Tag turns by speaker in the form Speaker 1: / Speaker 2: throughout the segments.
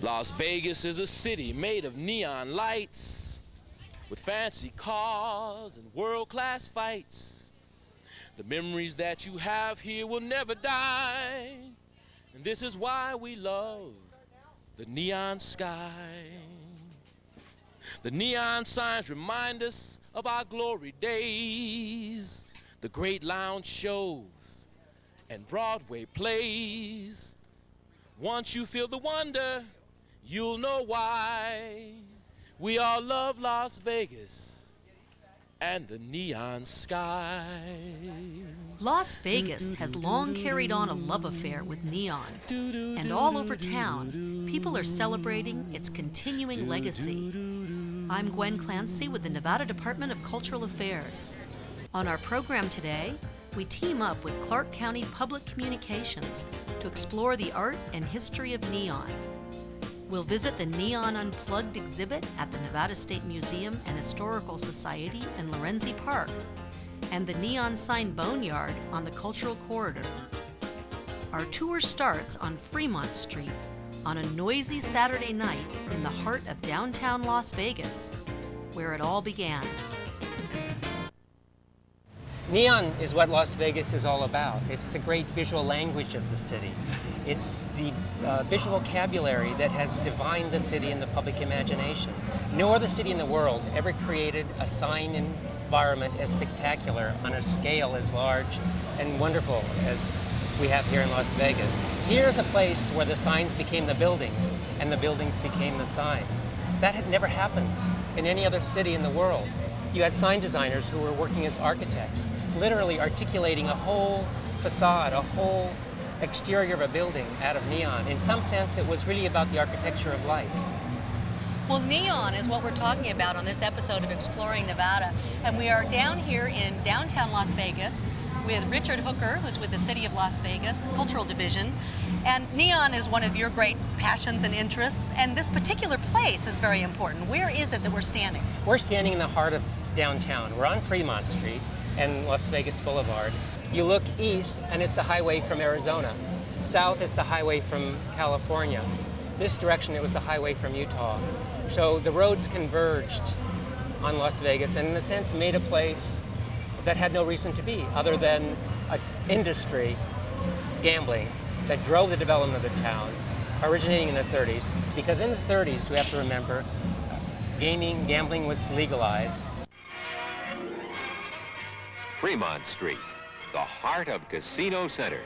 Speaker 1: Las Vegas is a city made of neon lights, with fancy cars and world-class fights. The memories that you have here will never die, and this is why we love the neon sky. The neon signs remind us of our glory days, the great lounge shows and Broadway plays. Once you feel the wonder, you'll know why. We all love Las Vegas and the neon sky.
Speaker 2: Las Vegas has long carried on a love affair with neon, and all over town, people are celebrating its continuing legacy. I'm Gwen Clancy with the Nevada Department of Cultural Affairs. On our program today, we team up with Clark County Public Communications to explore the art and history of neon. We'll visit the Neon Unplugged exhibit at the Nevada State Museum and Historical Society in Lorenzi Park, and the Neon Sign Boneyard on the Cultural Corridor. Our tour starts on Fremont Street on a noisy Saturday night in the heart of downtown Las Vegas, where it all began.
Speaker 3: Neon is what Las Vegas is all about. It's the great visual language of the city. It's the visual vocabulary that has defined the city in the public imagination. No other city in the world ever created a sign environment as spectacular on a scale as large and wonderful as we have here in Las Vegas. Here's a place where the signs became the buildings and the buildings became the signs. That had never happened in any other city in the world. You had sign designers who were working as architects, literally articulating a whole facade, a whole exterior of a building out of neon. In some sense, it was really about the architecture of light.
Speaker 4: Well, neon is what we're talking about on this episode of Exploring Nevada. And we are down here in downtown Las Vegas with Richard Hooker, who's with the City of Las Vegas Cultural Division. And neon is one of your great passions and interests, and this particular place is very important. Where is it that we're standing?
Speaker 3: We're standing in the heart of downtown. We're on Fremont Street and Las Vegas Boulevard. You look east, and it's the highway from Arizona. South is the highway from California. This direction, it was the highway from Utah. So the roads converged on Las Vegas, and in a sense made a place that had no reason to be other than an industry, gambling, that drove the development of the town, originating in the 30s. Because in the 30s, we have to remember, gambling was legalized.
Speaker 5: Fremont Street, the heart of Casino Center,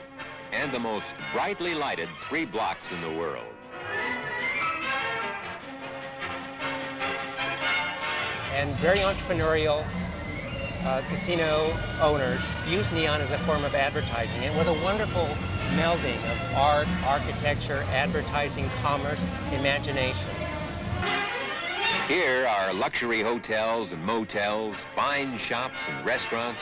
Speaker 5: and the most brightly lighted 3 blocks in the world.
Speaker 3: And very entrepreneurial casino owners use neon as a form of advertising. It was a wonderful melding of art, architecture, advertising, commerce, imagination.
Speaker 5: Here are luxury hotels and motels, fine shops and restaurants,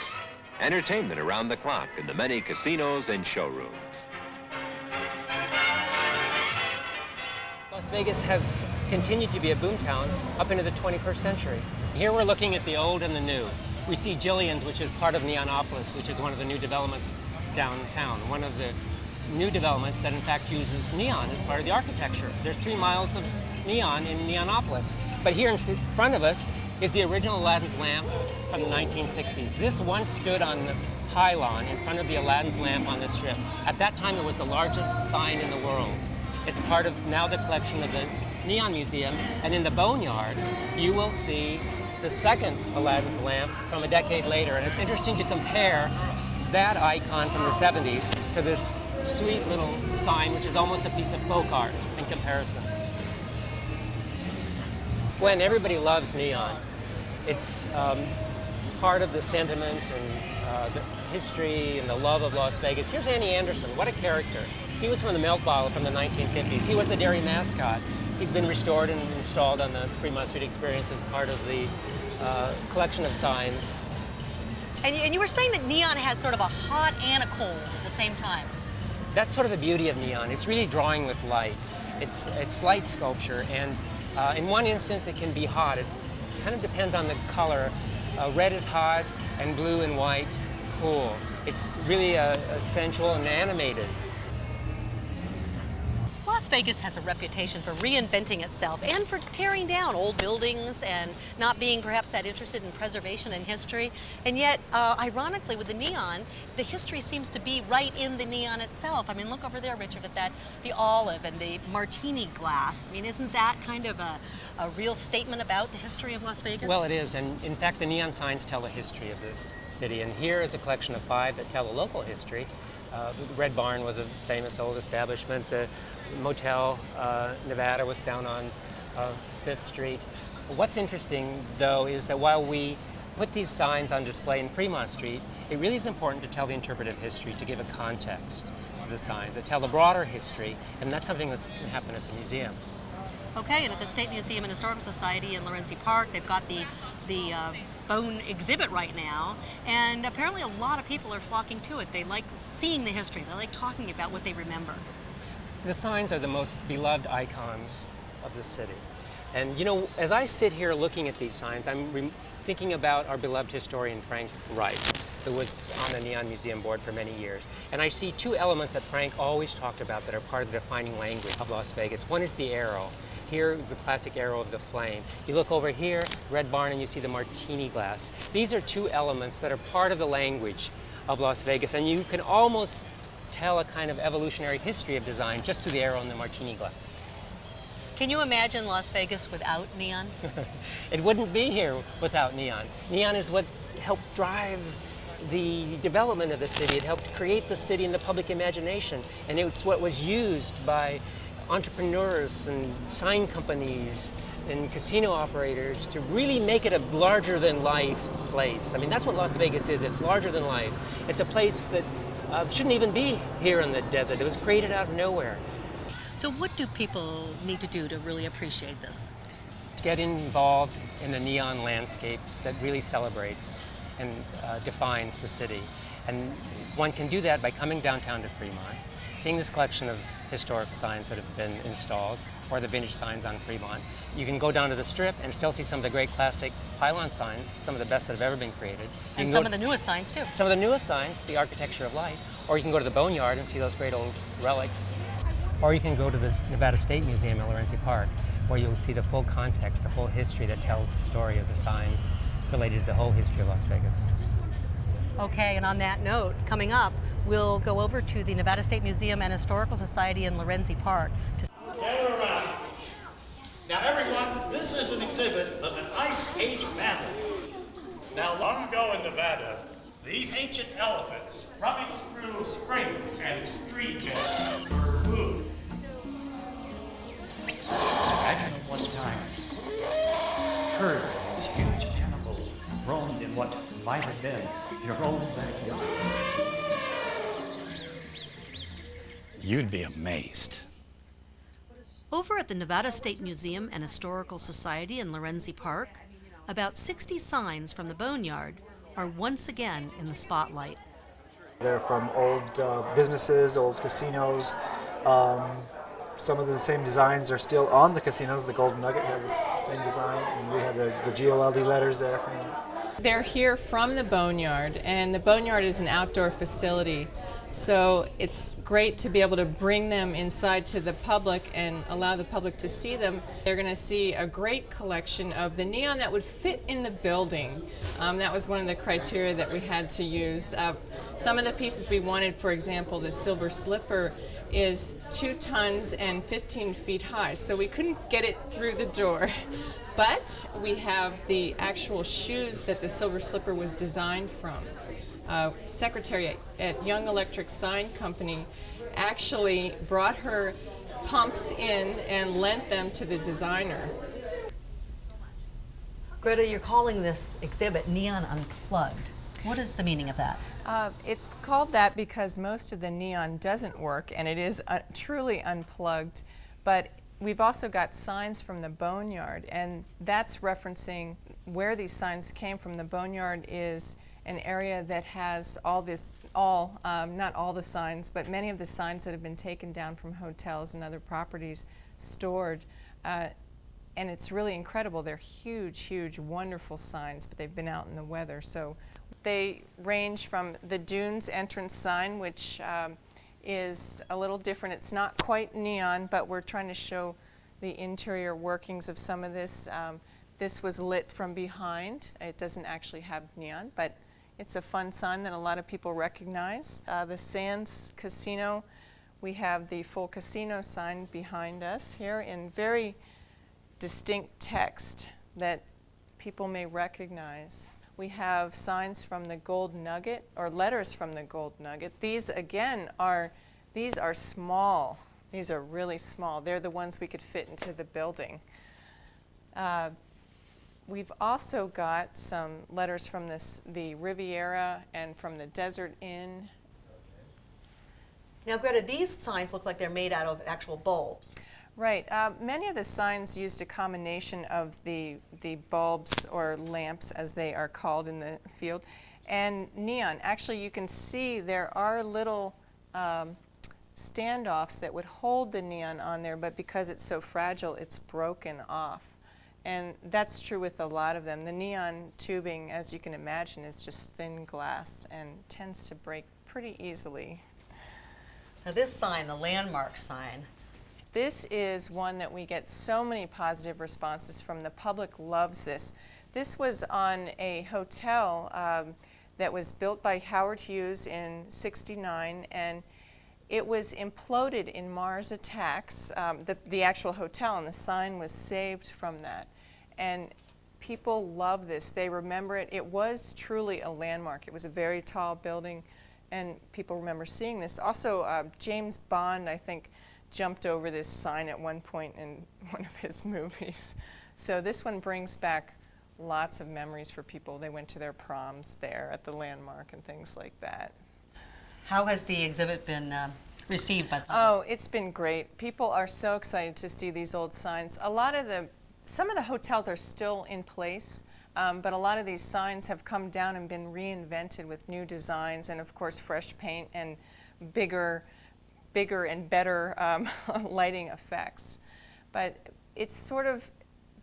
Speaker 5: entertainment around the clock in the many casinos and showrooms.
Speaker 3: Las Vegas has continued to be a boomtown up into the 21st century. Here we're looking at the old and the new. We see Jillian's, which is part of Neonopolis, which is one of the new developments downtown. One of the new developments that in fact uses neon as part of the architecture. There's 3 miles of neon in Neonopolis. But here in front of us is the original Aladdin's lamp from the 1960s. This once stood on the pylon in front of the Aladdin's lamp on the Strip. At that time, it was the largest sign in the world. It's part of now the collection of the Neon Museum. And in the Boneyard, you will see the second Aladdin's lamp from a decade later. And it's interesting to compare that icon from the 70s to this sweet little sign, which is almost a piece of folk art in comparison. When everybody loves neon, it's part of the sentiment and the history and the love of Las Vegas. Here's Annie Anderson, what a character. He was from the Milk Bottle from the 1950s. He was the dairy mascot. He's been restored and installed on the Fremont Street Experience as part of the collection of signs.
Speaker 4: And you were saying that neon has sort of a hot and a cold at the same time.
Speaker 3: That's sort of the beauty of neon. It's really drawing with light. It's light sculpture, and in one instance it can be hot. It kind of depends on the color. Red is hot, and blue and white, cool. It's really sensual and animated.
Speaker 4: Las Las Vegas has a reputation for reinventing itself and for tearing down old buildings and not being perhaps that interested in preservation and history. And yet, ironically, with the neon, the history seems to be right in the neon itself. I mean, look over there, Richard, at the olive and the martini glass. I mean, isn't that kind of a real statement about the history of Las Vegas?
Speaker 3: Well, it is, and in fact, the neon signs tell the history of the city, and here is a collection of 5 that tell the local history. The Red Barn was a famous old establishment. The Motel Nevada was down on 5th Street. What's interesting, though, is that while we put these signs on display in Fremont Street, it really is important to tell the interpretive history, to give a context to the signs, that tell the broader history, and that's something that can happen at the museum.
Speaker 4: Okay, and at the State Museum and Historical Society in Lorenzi Park, they've got the bone exhibit right now, and apparently a lot of people are flocking to it. They like seeing the history. They like talking about what they remember.
Speaker 3: The signs are the most beloved icons of the city. And you know, as I sit here looking at these signs, I'm thinking about our beloved historian Frank Wright, who was on the Neon Museum board for many years. And I see 2 elements that Frank always talked about that are part of the defining language of Las Vegas. One is the arrow. Here is the classic arrow of the flame. You look over here, Red Barn, and you see the martini glass. These are 2 elements that are part of the language of Las Vegas, and you can almost tell a kind of evolutionary history of design just through the arrow and the martini glass.
Speaker 4: Can you imagine Las Vegas without neon?
Speaker 3: It wouldn't be here without neon. Neon is what helped drive the development of the city. It helped create the city in the public imagination, and it's what was used by entrepreneurs and sign companies and casino operators to really make it a larger-than-life place. I mean, that's what Las Vegas is. It's larger than life. It's a place that shouldn't even be here in the desert. It was created out of nowhere.
Speaker 4: So what do people need to do to really appreciate this?
Speaker 3: To get involved in the neon landscape that really celebrates and defines the city. And one can do that by coming downtown to Fremont, seeing this collection of historic signs that have been installed, or the vintage signs on Fremont. You can go down to the Strip and still see some of the great classic pylon signs, some of the best that have ever been created.
Speaker 4: And some of the newest signs, too.
Speaker 3: Some of the newest signs, the architecture of life. Or you can go to the Boneyard and see those great old relics. Or you can go to the Nevada State Museum in Lorenzi Park, where you'll see the full context, the full history that tells the story of the signs related to the whole history of Las Vegas.
Speaker 4: Okay, and on that note, coming up, we'll go over to the Nevada State Museum and Historical Society in Lorenzi Park.
Speaker 6: Gather around. Now everyone, this is an exhibit of an Ice Age mammoth. Now long ago in Nevada, these ancient elephants rummaged through springs and stream beds for food. Imagine at one time, herds of these huge animals roamed in what might have been your own backyard. You'd be amazed.
Speaker 2: Over at the Nevada State Museum and Historical Society in Lorenzi Park, about 60 signs from the Boneyard are once again in the spotlight.
Speaker 7: They're from old businesses, old casinos. Some of the same designs are still on the casinos. The Golden Nugget has the same design, and we have the GOLD letters there from them.
Speaker 8: They're here from the Boneyard, and the Boneyard is an outdoor facility. So it's great to be able to bring them inside to the public and allow the public to see them. They're going to see a great collection of the neon that would fit in the building. That was one of the criteria that we had to use. Some of the pieces we wanted, for example, the Silver Slipper is 2 tons and 15 feet high, so we couldn't get it through the door. But we have the actual shoes that the Silver Slipper was designed from. Secretary at Young Electric Sign Company actually brought her pumps in and lent them to the designer.
Speaker 4: Greta, you're calling this exhibit Neon Unplugged. What is the meaning of that?
Speaker 8: It's called that because most of the neon doesn't work, and it is truly unplugged. But we've also got signs from the Boneyard, and that's referencing where these signs came from. The Boneyard is an area that has not all the signs, but many of the signs that have been taken down from hotels and other properties stored. And it's really incredible. They're huge, huge, wonderful signs, but they've been out in the weather. So they range from the Dunes entrance sign, which is a little different. It's not quite neon, but we're trying to show the interior workings of some of this. This was lit from behind. It doesn't actually have neon, but it's a fun sign that a lot of people recognize. The Sands Casino, we have the full casino sign behind us here in very distinct text that people may recognize. We have signs from the Gold Nugget, or letters from the Gold Nugget. These again are small. These are really small. They're the ones we could fit into the building. We've also got some letters from the Riviera and from the Desert Inn.
Speaker 4: Now, Greta, these signs look like they're made out of actual bulbs.
Speaker 8: Right. Many of the signs used a combination of the bulbs or lamps, as they are called in the field, and neon. Actually, you can see there are little standoffs that would hold the neon on there, but because it's so fragile, it's broken off. And that's true with a lot of them. The neon tubing, as you can imagine, is just thin glass and tends to break pretty easily.
Speaker 4: Now this sign, the landmark sign,
Speaker 8: this is one that we get so many positive responses from. The public loves this. This was on a hotel that was built by Howard Hughes in '69, and it was imploded in Mars attacks, the actual hotel, and the sign was saved from that. And people love this. They remember it. It was truly a landmark. It was a very tall building, and people remember seeing this. Also, James Bond, I think, jumped over this sign at one point in one of his movies. So this one brings back lots of memories for people. They went to their proms there at the landmark and things like that.
Speaker 4: how has the exhibit been received by the public?
Speaker 8: Oh, it's been great. People are so excited to see these old signs. Some of the hotels are still in place, but a lot of these signs have come down and been reinvented with new designs and, of course, fresh paint and bigger and better lighting effects. But it's sort of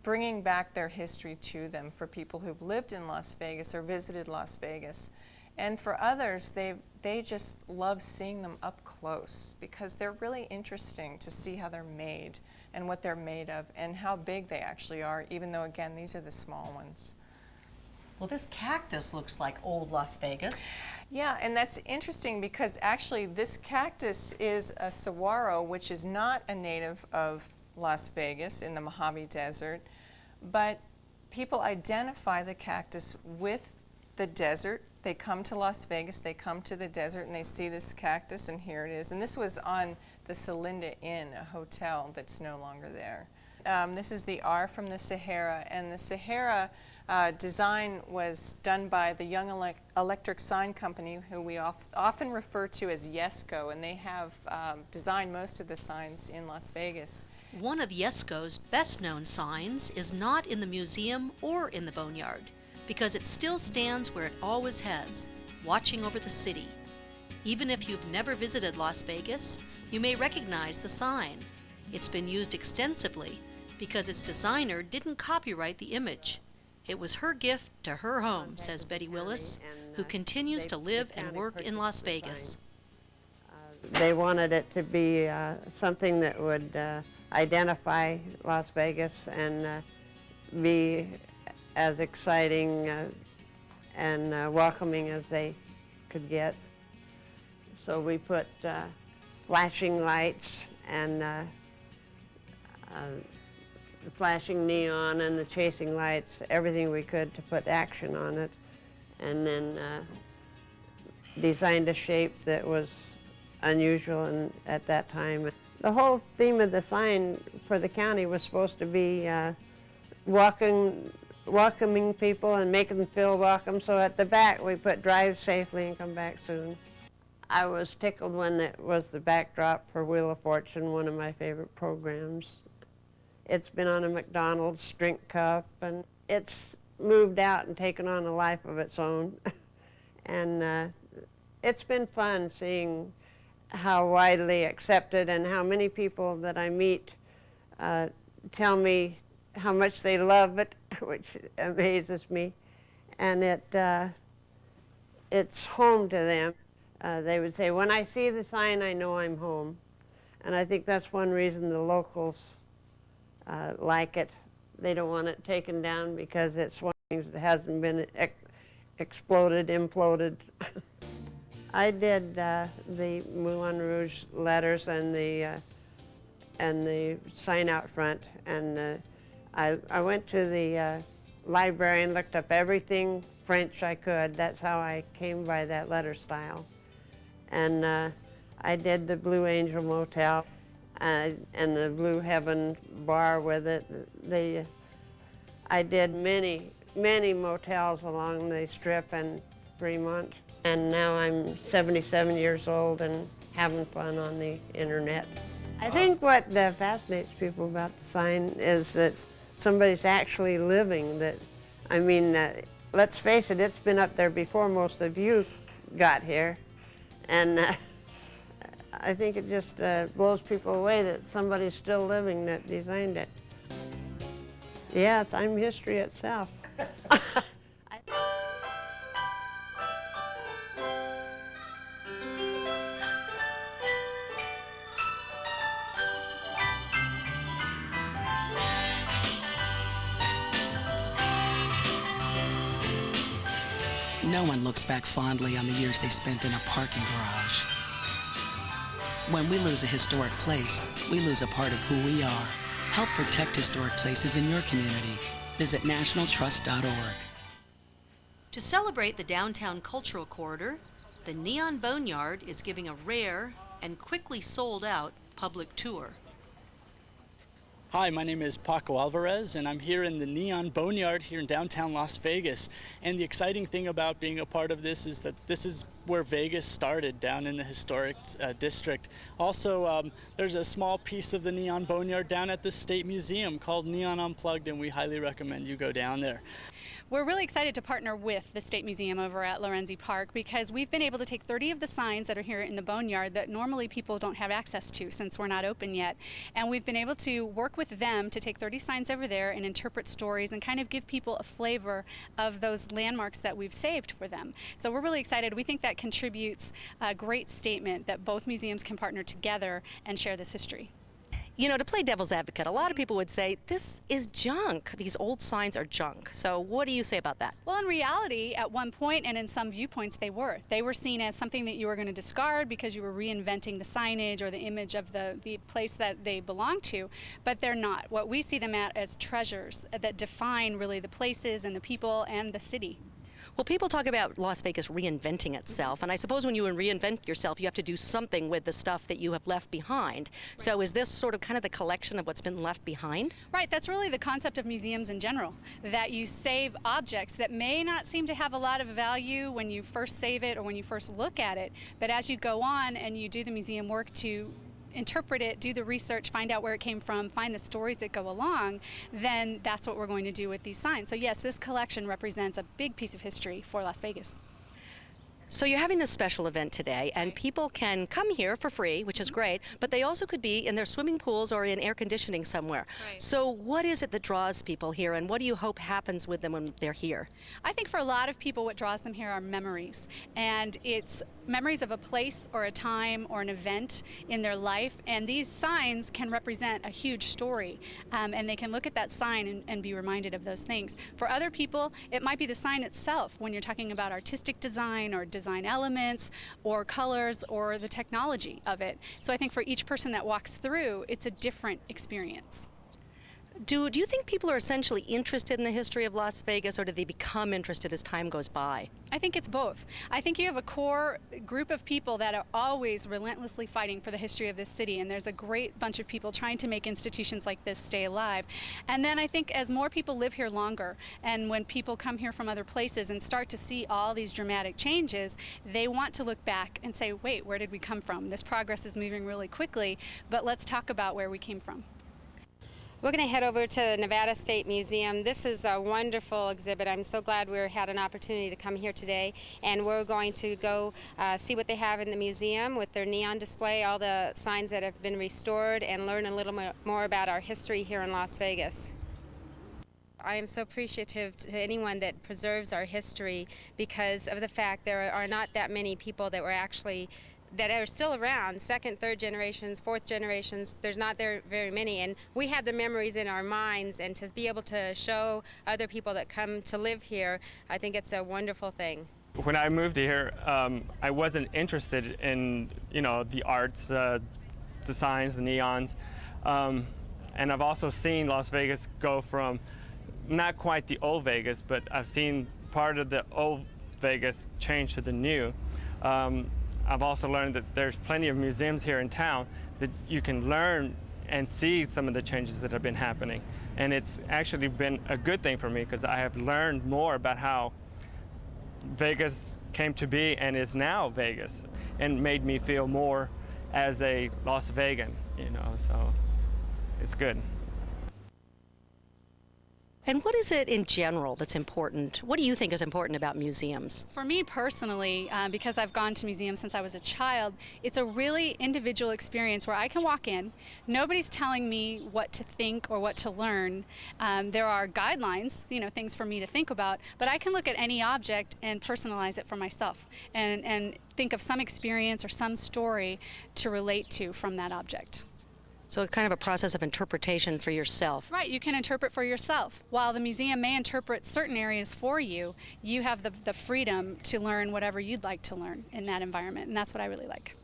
Speaker 8: bringing back their history to them for people who've lived in Las Vegas or visited Las Vegas. And for others, they just love seeing them up close because they're really interesting to see how they're made and what they're made of and how big they actually are, even though, again, these are the small ones.
Speaker 4: Well, this cactus looks like old Las Vegas.
Speaker 8: Yeah, and that's interesting because actually this cactus is a saguaro, which is not a native of Las Vegas in the Mojave Desert, but people identify the cactus with the desert. They come to Las Vegas, they come to the desert, and they see this cactus, and here it is. And this was on the Celinda Inn, a hotel that's no longer there. This is the R from the Sahara, and the Sahara design was done by the Young Electric Sign Company, who we often refer to as YESCO, and they have designed most of the signs in Las Vegas.
Speaker 2: One of YESCO's best-known signs is not in the museum or in the Boneyard, because it still stands where it always has, watching over the city. Even if you've never visited Las Vegas, you may recognize the sign. It's been used extensively because its designer didn't copyright the image. It was her gift to her home, says Betty Willis, who continues to live and work in Las Vegas.
Speaker 9: They wanted it to be something that would identify Las Vegas and be as exciting and welcoming as they could get. So we put flashing lights and the flashing neon and the chasing lights, everything we could to put action on it, and then designed a shape that was unusual at that time. The whole theme of the sign for the county was supposed to be welcoming people and making them feel welcome. So at the back we put drive safely and come back soon. I was tickled when it was the backdrop for Wheel of Fortune, one of my favorite programs. It's been on a McDonald's drink cup, and it's moved out and taken on a life of its own. And it's been fun seeing how widely accepted and how many people that I meet tell me how much they love it, which amazes me. And it's home to them. They would say, when I see the sign, I know I'm home. And I think that's one reason the locals like it. They don't want it taken down because it's one of the things that hasn't been exploded, imploded. I did the Moulin Rouge letters and the sign out front, and I went to the library and looked up everything French I could. That's how I came by that letter style. And I did the Blue Angel Motel and the Blue Heaven bar with it. I did many motels along the Strip and Fremont. And now I'm 77 years old and having fun on the internet. I think what fascinates people about the sign is that somebody's actually living that. I mean, let's face it, it's been up there before most of you got here. And I think it just blows people away that somebody's still living that designed it. Yes, I'm history itself.
Speaker 10: No one looks back fondly on the years they spent in a parking garage. When we lose a historic place, we lose a part of who we are. Help protect historic places in your community. Visit nationaltrust.org.
Speaker 2: To celebrate the downtown cultural corridor, the Neon Boneyard is giving a rare and quickly sold out public tour.
Speaker 11: Hi, my name is Paco Alvarez, and I'm here in the Neon Boneyard here in downtown Las Vegas. And the exciting thing about being a part of this is that this is where Vegas started, down in the historic district. Also, there's a small piece of the Neon Boneyard down at the State Museum called Neon Unplugged, and we highly recommend you go down there.
Speaker 12: We're really excited to partner with the State Museum over at Lorenzi Park because we've been able to take 30 of the signs that are here in the Boneyard that normally people don't have access to since we're not open yet. And we've been able to work with them to take 30 signs over there and interpret stories and kind of give people a flavor of those landmarks that we've saved for them. So we're really excited. We think that contributes a great statement that both museums can partner together and share this history.
Speaker 4: You know, to play devil's advocate, a lot of people would say this is junk. These old signs are junk. So what do you say about that?
Speaker 12: Well, in reality, at one point and in some viewpoints, they were. They were seen as something that you were going to discard because you were reinventing the signage or the image of the place that they belong to, but they're not. What we see them at as treasures that define really the places and the people and the city.
Speaker 4: Well, people talk about Las Vegas reinventing itself, and I suppose when you reinvent yourself, you have to do something with the stuff that you have left behind. So is this sort of kind of the collection of what's been left behind?
Speaker 12: Right, that's really the concept of museums in general, that you save objects that may not seem to have a lot of value when you first save it or when you first look at it, but as you go on and you do the museum work to interpret it, do the research, find out where it came from, find the stories that go along, then that's what we're going to do with these signs. So yes, this collection represents a big piece of history for Las Vegas.
Speaker 4: So you're having this special event today, and people can come here for free, which is great, but they also could be in their swimming pools or in air conditioning somewhere. Right. So what is it that draws people here, and what do you hope happens with them when they're here?
Speaker 12: I think for a lot of people what draws them here are memories, and it's memories of a place or a time or an event in their life, and these signs can represent a huge story, and they can look at that sign and be reminded of those things. For other people, it might be the sign itself when you're talking about artistic design or design elements or colors or the technology of it. So I think for each person that walks through, it's a different experience.
Speaker 4: Do you think people are essentially interested in the history of Las Vegas, or do they become interested as time goes by?
Speaker 12: I think it's both. I think you have a core group of people that are always relentlessly fighting for the history of this city, and there's a great bunch of people trying to make institutions like this stay alive. And then I think as more people live here longer, and when people come here from other places and start to see all these dramatic changes, they want to look back and say, wait, where did we come from? This progress is moving really quickly, but let's talk about where we came from.
Speaker 13: We're going to head over to the Nevada State Museum. This is a wonderful exhibit. I'm so glad we had an opportunity to come here today, and we're going to go see what they have in the museum with their neon display, all the signs that have been restored, and learn a little more about our history here in Las Vegas. I am so appreciative to anyone that preserves our history because of the fact there are not that many people that are still around, second, third generations, fourth generations. There's not very many, and we have the memories in our minds, and to be able to show other people that come to live here, I think it's a wonderful thing.
Speaker 14: When I moved here, I wasn't interested in, the arts, the signs, the neons, and I've also seen Las Vegas go from not quite the old Vegas, but I've seen part of the old Vegas change to the new. I've also learned that there's plenty of museums here in town that you can learn and see some of the changes that have been happening. And it's actually been a good thing for me because I have learned more about how Vegas came to be and is now Vegas, and made me feel more as a Las Vegan, so it's good.
Speaker 2: And what is it in general that's important? What do you think is important about museums?
Speaker 12: For me personally, because I've gone to museums since I was a child, it's a really individual experience where I can walk in, nobody's telling me what to think or what to learn. There are guidelines, things for me to think about, but I can look at any object and personalize it for myself and think of some experience or some story to relate to from that object.
Speaker 2: So it's kind of a process of interpretation for yourself.
Speaker 12: Right, you can interpret for yourself. While the museum may interpret certain areas for you, you have the freedom to learn whatever you'd like to learn in that environment, and that's what I really like.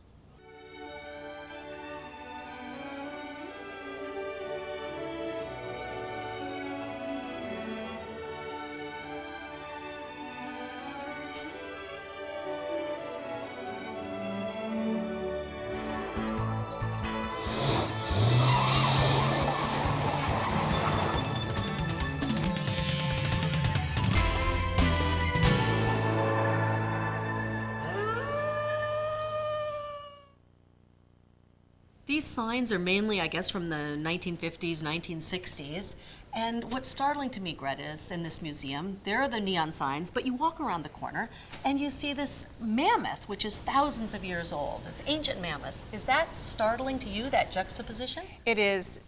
Speaker 2: These signs are mainly, I guess, from the 1950s, 1960s. And what's startling to me, Greta, is in this museum, there are the neon signs, but you walk around the corner and you see this mammoth, which is thousands of years old. It's ancient mammoth. Is that startling to you, that juxtaposition?
Speaker 8: It is,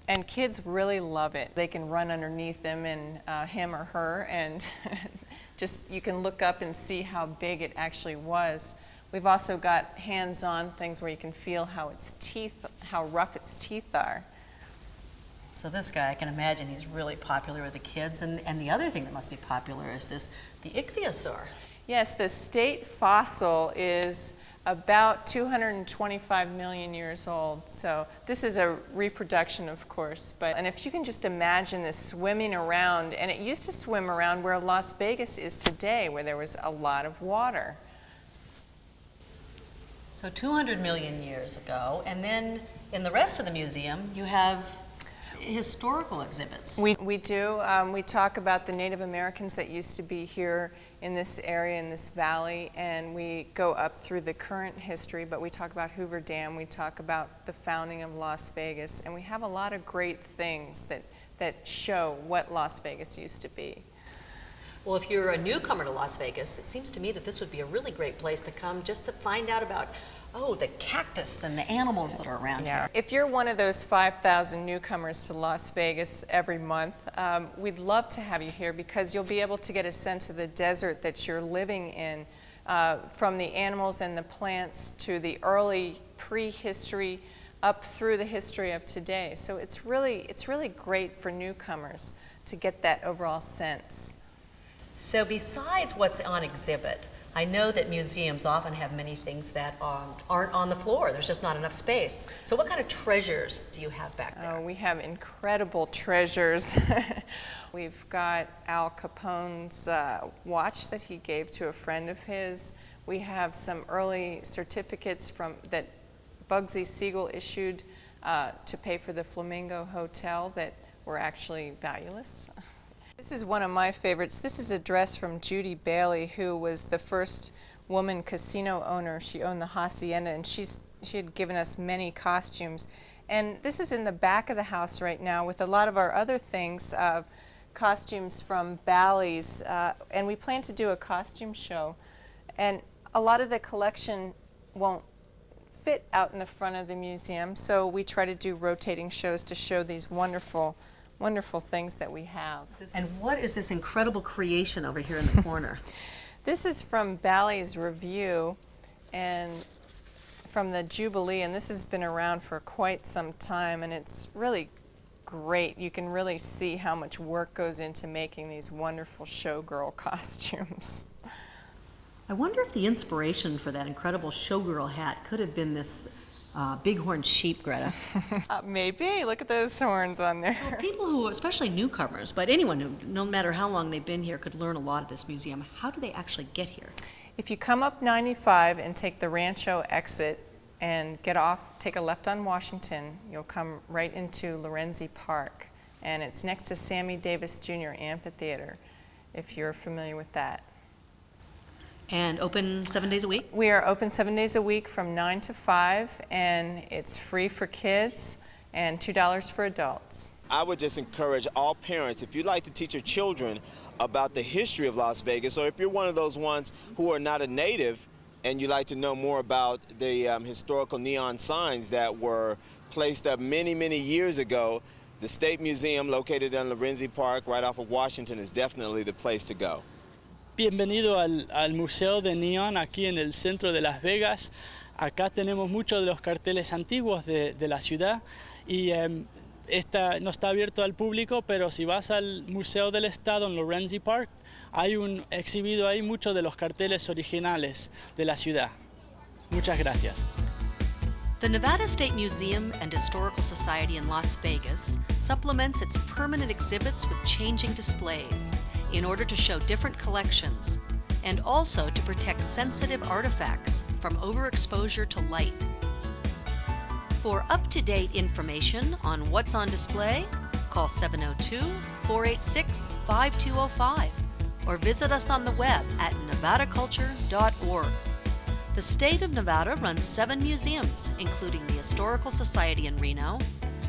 Speaker 8: and kids really love it. They can run underneath them and him or her, and just you can look up and see how big it actually was. We've also got hands-on things where you can feel how rough its teeth are.
Speaker 2: So this guy, I can imagine he's really popular with the kids. And the other thing that must be popular is the ichthyosaur.
Speaker 8: Yes, the state fossil is about 225 million years old. So this is a reproduction, of course. And if you can just imagine this swimming around, and it used to swim around where Las Vegas is today, where there was a lot of water.
Speaker 2: So 200 million years ago, and then in the rest of the museum, you have historical exhibits.
Speaker 8: We do. We talk about the Native Americans that used to be here in this area, in this valley, and we go up through the current history, but we talk about Hoover Dam, we talk about the founding of Las Vegas, and we have a lot of great things that show what Las Vegas used to be.
Speaker 2: Well, if you're a newcomer to Las Vegas, it seems to me that this would be a really great place to come just to find out about, the cactus and the animals that are around here.
Speaker 8: If you're one of those 5,000 newcomers to Las Vegas every month, we'd love to have you here because you'll be able to get a sense of the desert that you're living in, from the animals and the plants to the early prehistory up through the history of today. So it's really great for newcomers to get that overall sense.
Speaker 2: So besides what's on exhibit, I know that museums often have many things that aren't on the floor. There's just not enough space. So what kind of treasures do you have back there?
Speaker 8: We have incredible treasures. We've got Al Capone's watch that he gave to a friend of his. We have some early certificates that Bugsy Siegel issued to pay for the Flamingo Hotel that were actually valueless. This is one of my favorites. This is a dress from Judy Bailey, who was the first woman casino owner. She owned the Hacienda, and she had given us many costumes. And this is in the back of the house right now with a lot of our other things, costumes from Bally's, and we plan to do a costume show. And a lot of the collection won't fit out in the front of the museum, so we try to do rotating shows to show these wonderful wonderful things that we have.
Speaker 4: And what is this incredible creation over here in the corner?
Speaker 8: This is from Ballet's Review and from the Jubilee, and this has been around for quite some time, and it's really great. You can really see how much work goes into making these wonderful showgirl costumes.
Speaker 4: I wonder if the inspiration for that incredible showgirl hat could have been this bighorn sheep, Greta.
Speaker 8: Maybe. Look at those horns on there.
Speaker 4: Well, people who, especially newcomers, but anyone who, no matter how long they've been here, could learn a lot at this museum. How do they actually get here?
Speaker 8: If you come up 95 and take the Rancho exit and get off, take a left on Washington, you'll come right into Lorenzi Park. And it's next to Sammy Davis Jr. Amphitheater, if you're familiar with that.
Speaker 4: And open 7 days a week?
Speaker 8: We are open 7 days a week from 9 to 5, and it's free for kids and $2 for adults.
Speaker 15: I would just encourage all parents, if you'd like to teach your children about the history of Las Vegas, or if you're one of those ones who are not a native and you'd like to know more about the historical neon signs that were placed up many, many years ago, the State Museum located in Lorenzi Park right off of Washington is definitely the place to go.
Speaker 11: Bienvenido al Museo de Neon aquí en el centro de Las Vegas. Acá tenemos muchos de los carteles antiguos de la ciudad y no está abierto al público, pero si vas al Museo del Estado en Lorenzi Park, hay exhibido ahí muchos de los carteles originales de la ciudad. Muchas gracias.
Speaker 2: The Nevada State Museum and Historical Society in Las Vegas supplements its permanent exhibits with changing displays in order to show different collections and also to protect sensitive artifacts from overexposure to light. For up-to-date information on what's on display, call 702-486-5205 or visit us on the web at nevadaculture.org. The state of Nevada runs 7 museums, including the Historical Society in Reno,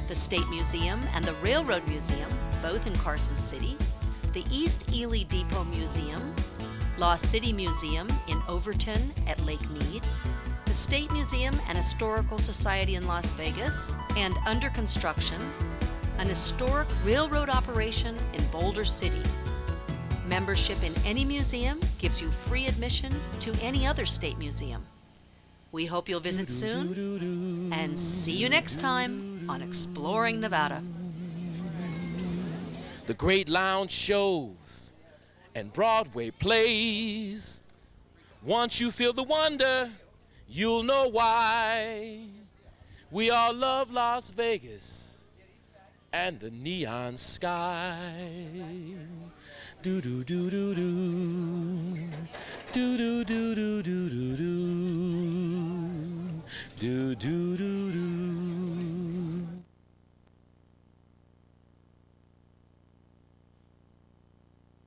Speaker 2: the State Museum and the Railroad Museum, both in Carson City, the East Ely Depot Museum, Lost City Museum in Overton at Lake Mead, the State Museum and Historical Society in Las Vegas, and under construction, an historic railroad operation in Boulder City. Membership in any museum gives you free admission to any other state museum. We hope you'll visit soon, and see you next time on Exploring Nevada.
Speaker 1: The great lounge shows and Broadway plays. Once you feel the wonder, you'll know why. We all love Las Vegas and the neon sky. Do do do do do do do do do do do do do do.